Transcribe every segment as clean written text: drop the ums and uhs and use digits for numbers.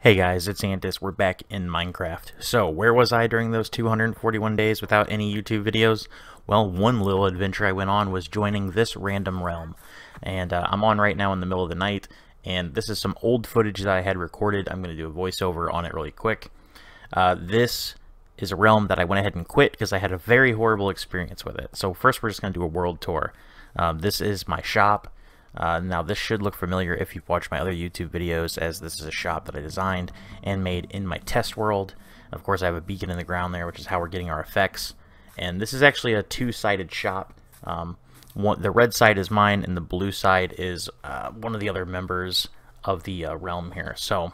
Hey guys, it's Antusj. We're back in Minecraft. So, where was I during those 241 days without any YouTube videos? Well, one little adventure I went on was joining this random realm. And I'm on right now in the middle of the night, and this is some old footage that I had recorded. I'm going to do a voiceover on it really quick. This is a realm that I went ahead and quit because I had a very horrible experience with it. So first we're just going to do a world tour. This is my shop. Now this should look familiar if you've watched my other YouTube videos, as this is a shop that I designed and made in my test world. Of course I have a beacon in the ground there, which is how we're getting our effects. And this is actually a two-sided shop. The red side is mine and the blue side is one of the other members of the realm here. So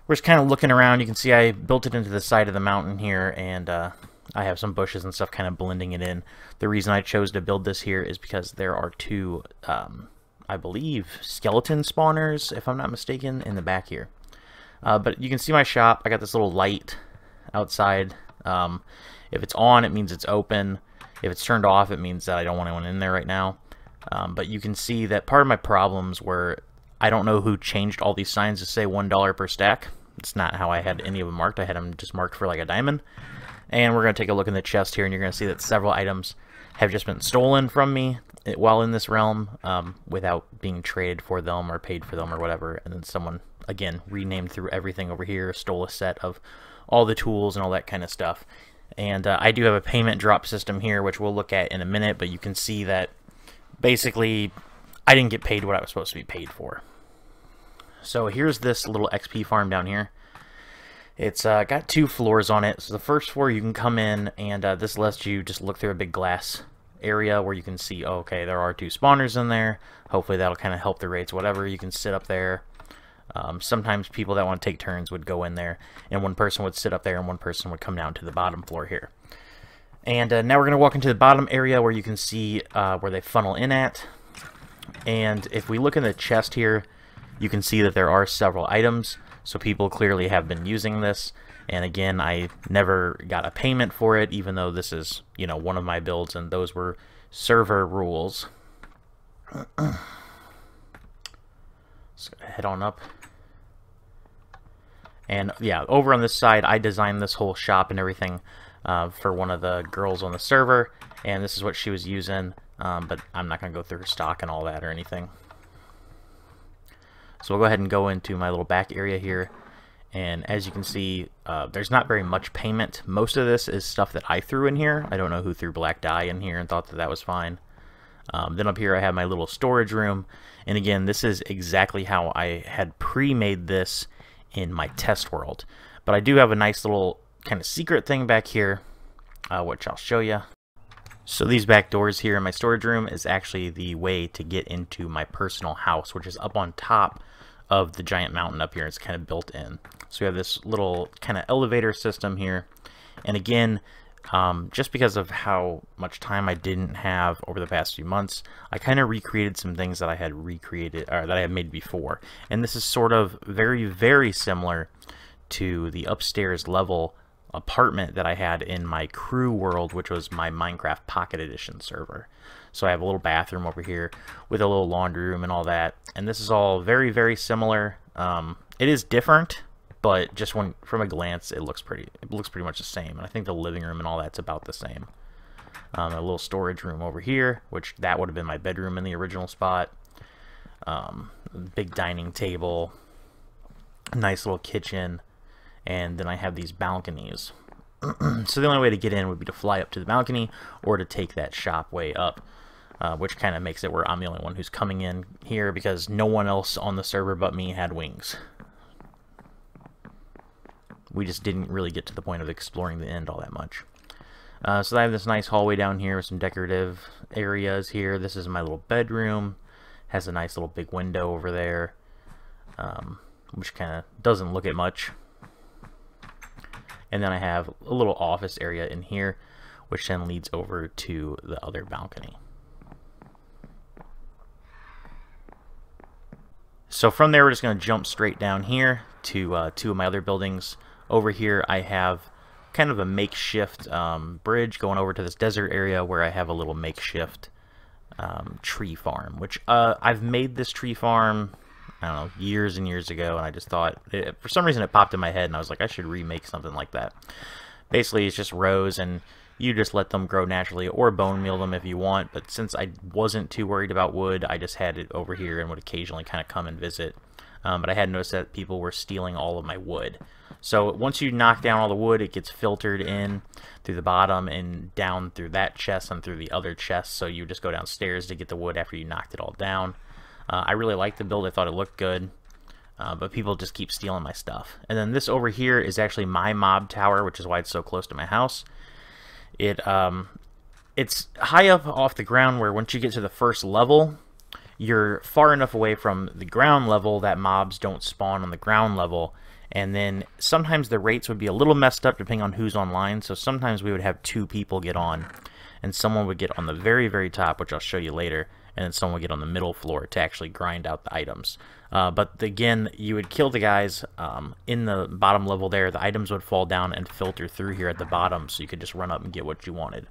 we're just kind of looking around. You can see I built it into the side of the mountain here, and I have some bushes and stuff kind of blending it in. The reason I chose to build this here is because there are two I believe skeleton spawners, if I'm not mistaken, in the back here. But you can see my shop. I got this little light outside. If it's on, it means it's open. If it's turned off, it means that I don't want anyone in there right now. But you can see that part of my problems were I don't know who changed all these signs to say $1 per stack. It's not how I had any of them marked. I had them just marked for like a diamond. And we're going to take a look in the chest here, and you're going to see that several items have just been stolen from me while in this realm without being traded for them or paid for them or whatever. And then someone, again, renamed through everything over here, stole a set of all the tools and all that kind of stuff. And I do have a payment drop system here, which we'll look at in a minute, but you can see that basically I didn't get paid what I was supposed to be paid for. So here's this little XP farm down here. It's got 2 floors on it. So the first floor you can come in, and this lets you just look through a big glass area where you can see, oh, okay, there are 2 spawners in there. Hopefully that'll kind of help the rates, whatever. You can sit up there. Sometimes people that want to take turns would go in there, and one person would sit up there and one person would come down to the bottom floor here. And now we're going to walk into the bottom area where you can see where they funnel in at. And if we look in the chest here, you can see that there are several items. So people clearly have been using this, and again, I never got a payment for it, even though this is, you know, one of my builds, and those were server rules. Let's head on up. And yeah, over on this side, I designed this whole shop and everything for one of the girls on the server, and this is what she was using, but I'm not going to go through her stock and all that or anything. So we'll go ahead and go into my little back area here, and as you can see, there's not very much payment. Most of this is stuff that I threw in here. I don't know who threw black dye in here and thought that that was fine. Then up here I have my little storage room, and again, this is exactly how I had pre-made this in my test world. But I do have a nice little kind of secret thing back here, which I'll show you. So these back doors here in my storage room is actually the way to get into my personal house, which is up on top of the giant mountain up here. It's kind of built in. So we have this little kind of elevator system here. And again, just because of how much time I didn't have over the past few months, I kind of recreated some things that I had recreated, or that I had made before. And this is sort of very, very similar to the upstairs level apartment that I had in my crew world, which was my Minecraft Pocket Edition server. So I have a little bathroom over here with a little laundry room and all that, and this is all very, very similar. It is different, but just from a glance, it looks pretty much the same. And I think the living room and all that's about the same. A little storage room over here, which that would have been my bedroom in the original spot. Big dining table, nice little kitchen. And then I have these balconies. So the only way to get in would be to fly up to the balcony or to take that shop way up, which kind of makes it where I'm the only one who's coming in here because no one else on the server but me had wings. We just didn't really get to the point of exploring the end all that much. So I have this nice hallway down here with some decorative areas here. This is my little bedroom. Has a nice little big window over there, which kind of doesn't look at much. And then I have a little office area in here, which then leads over to the other balcony. So from there, we're just going to jump straight down here to 2 of my other buildings. Over here, I have kind of a makeshift bridge going over to this desert area where I have a little makeshift tree farm, which I've made this tree farm I don't know, years and years ago, and I just thought, for some reason it popped in my head, and I was like, I should remake something like that. Basically, it's just rows, and you just let them grow naturally, or bone meal them if you want, but since I wasn't too worried about wood, I just had it over here and would occasionally kind of come and visit. But I had noticed that people were stealing all of my wood. So once you knock down all the wood, it gets filtered in through the bottom and down through that chest and through the other chest, so you just go downstairs to get the wood after you knocked it all down. I really liked the build. I thought it looked good, but people just keep stealing my stuff. And then this over here is actually my mob tower, which is why it's so close to my house. It's high up off the ground where once you get to the first level, you're far enough away from the ground level that mobs don't spawn on the ground level. And then sometimes the rates would be a little messed up depending on who's online. So sometimes we would have 2 people get on, and someone would get on the very, very top, which I'll show you later, and then someone would get on the middle floor to actually grind out the items. But again, you would kill the guys in the bottom level there. The items would fall down and filter through here at the bottom, so you could just run up and get what you wanted.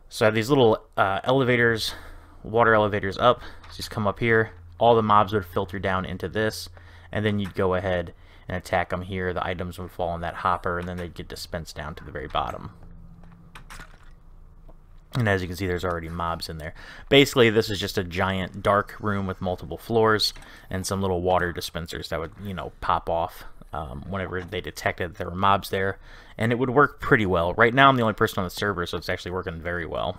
So I have these little elevators, water elevators up. So just come up here. All the mobs would filter down into this, and then you'd go ahead and attack them here. The items would fall in that hopper, and then they'd get dispensed down to the very bottom. And as you can see, there's already mobs in there. Basically, this is just a giant dark room with multiple floors and some little water dispensers that would, you know, pop off whenever they detected there were mobs there. And it would work pretty well. Right now, I'm the only person on the server, so it's actually working very well.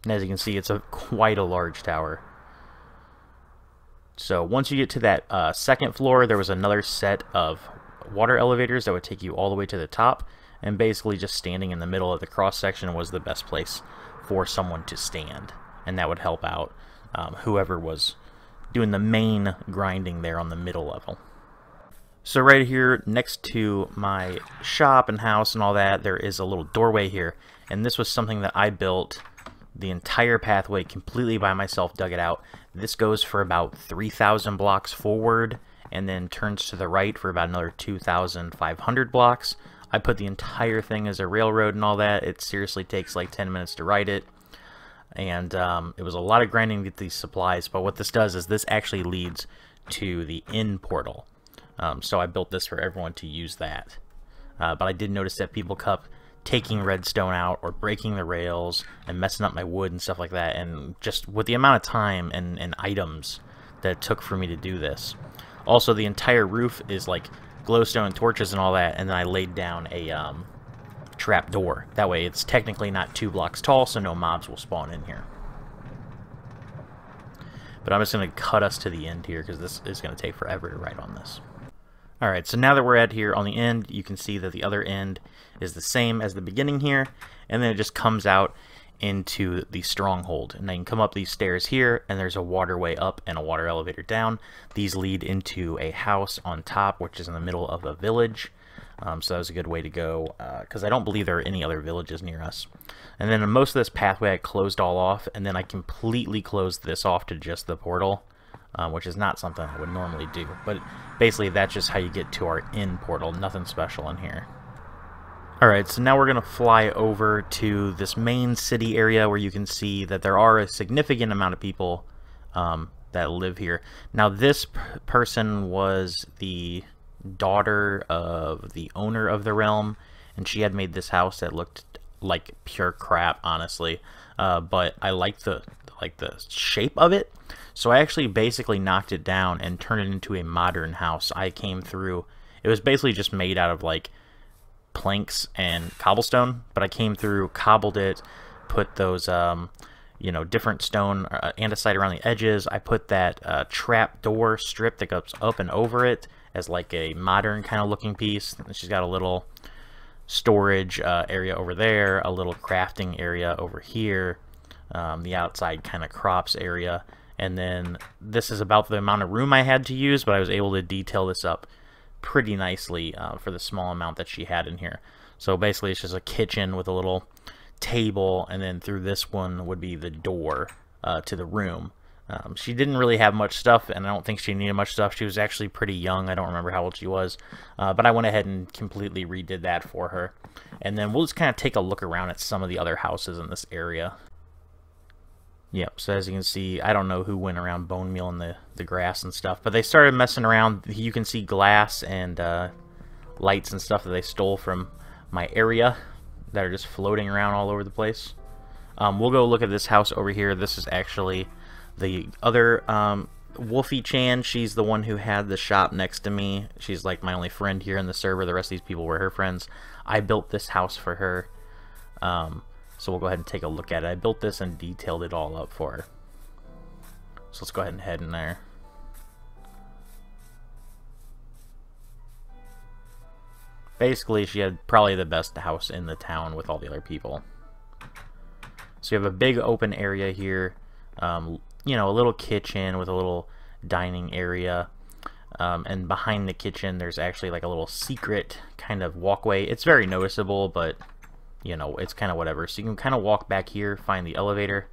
And as you can see, it's quite a large tower. So once you get to that second floor, there was another set of water elevators that would take you all the way to the top, and basically just standing in the middle of the cross section was the best place for someone to stand, and that would help out whoever was doing the main grinding there on the middle level. So right here next to my shop and house and all that, there is a little doorway here, and this was something that I built the entire pathway completely by myself, dug it out. This goes for about 3,000 blocks forward and then turns to the right for about another 2,500 blocks. I put the entire thing as a railroad and all that. It seriously takes like 10 minutes to write it. And it was a lot of grinding to get these supplies, but what this does is this actually leads to the end portal. So I built this for everyone to use that. But I did notice that people kept taking redstone out or breaking the rails and messing up my wood and stuff like that, and just with the amount of time and items that it took for me to do this. Also, the entire roof is like glowstone and torches and all that, and then I laid down a trap door. That way it's technically not 2 blocks tall, so no mobs will spawn in here. But I'm just going to cut us to the end here because this is going to take forever to write on this. Alright, so now that we're at here on the end, you can see that the other end is the same as the beginning here, and then it just comes out into the stronghold. And then you can come up these stairs here, and there's a waterway up and a water elevator down. These lead into a house on top, which is in the middle of a village. So that was a good way to go, because I don't believe there are any other villages near us. And then in most of this pathway I closed all off, and then I completely closed this off to just the portal. Which is not something I would normally do. But basically, that's just how you get to our end portal. Nothing special in here. Alright, so now we're going to fly over to this main city area where you can see that there are a significant amount of people that live here. Now, this person was the daughter of the owner of the realm, and she had made this house that looked like pure crap, honestly. But I liked the shape of it. So I actually basically knocked it down and turned it into a modern house. I came through, it was basically just made out of like planks and cobblestone, but I came through, cobbled it, put those you know, different stone andesite around the edges. I put that trap door strip that goes up and over it as like a modern kind of looking piece. She's got a little storage area over there, a little crafting area over here, the outside kind of crops area. And then this is about the amount of room I had to use, but I was able to detail this up pretty nicely for the small amount that she had in here. So basically it's just a kitchen with a little table, and then through this one would be the door to the room. She didn't really have much stuff, and I don't think she needed much stuff. She was actually pretty young. I don't remember how old she was, but I went ahead and completely redid that for her. And then we'll just kind of take a look around at some of the other houses in this area. Yep, so as you can see, I don't know who went around bone meal in the grass and stuff, but they started messing around. You can see glass and lights and stuff that they stole from my area that are just floating around all over the place. We'll go look at this house over here. This is actually the other Wolfie Chan. She's the one who had the shop next to me. She's like my only friend here in the server. The rest of these people were her friends. I built this house for her. So we'll go ahead and take a look at it. I built this and detailed it all up for her. So let's go ahead and head in there. Basically, she had probably the best house in the town with all the other people. So you have a big open area here. You know, a little kitchen with a little dining area. And behind the kitchen, there's actually like a little secret kind of walkway. It's very noticeable, but you know, it's kind of whatever. So you can kind of walk back here, find the elevator,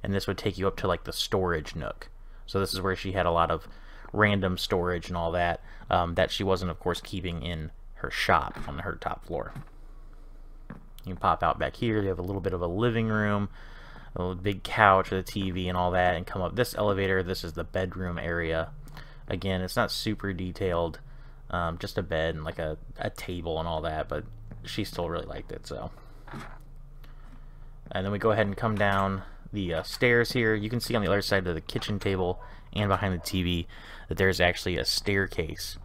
and this would take you up to like the storage nook. So this is where she had a lot of random storage and all that, that she wasn't, of course, keeping in her shop on her top floor. You can pop out back here. You have a little bit of a living room, a little big couch with a TV and all that, and come up this elevator. This is the bedroom area. Again, it's not super detailed, just a bed and like a table and all that, but she still really liked it, so. And then we go ahead and come down the stairs here. You can see on the other side of the kitchen table and behind the TV that there's actually a staircase.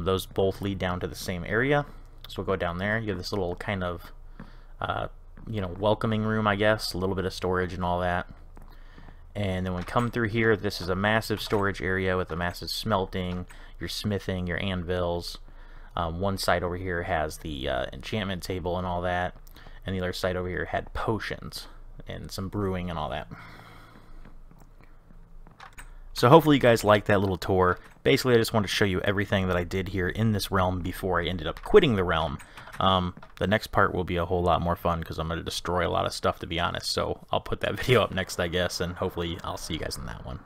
Those both lead down to the same area. So we'll go down there. You have this little kind of, you know, welcoming room, I guess. A little bit of storage and all that. And then when we come through here, this is a massive storage area with a massive smelting, your smithing, your anvils. One side over here has the enchantment table and all that. And the other side over here had potions and some brewing and all that. So hopefully you guys liked that little tour. Basically, I just wanted to show you everything that I did here in this realm before I ended up quitting the realm. The next part will be a whole lot more fun because I'm going to destroy a lot of stuff, to be honest. So I'll put that video up next, I guess, and hopefully I'll see you guys in that one.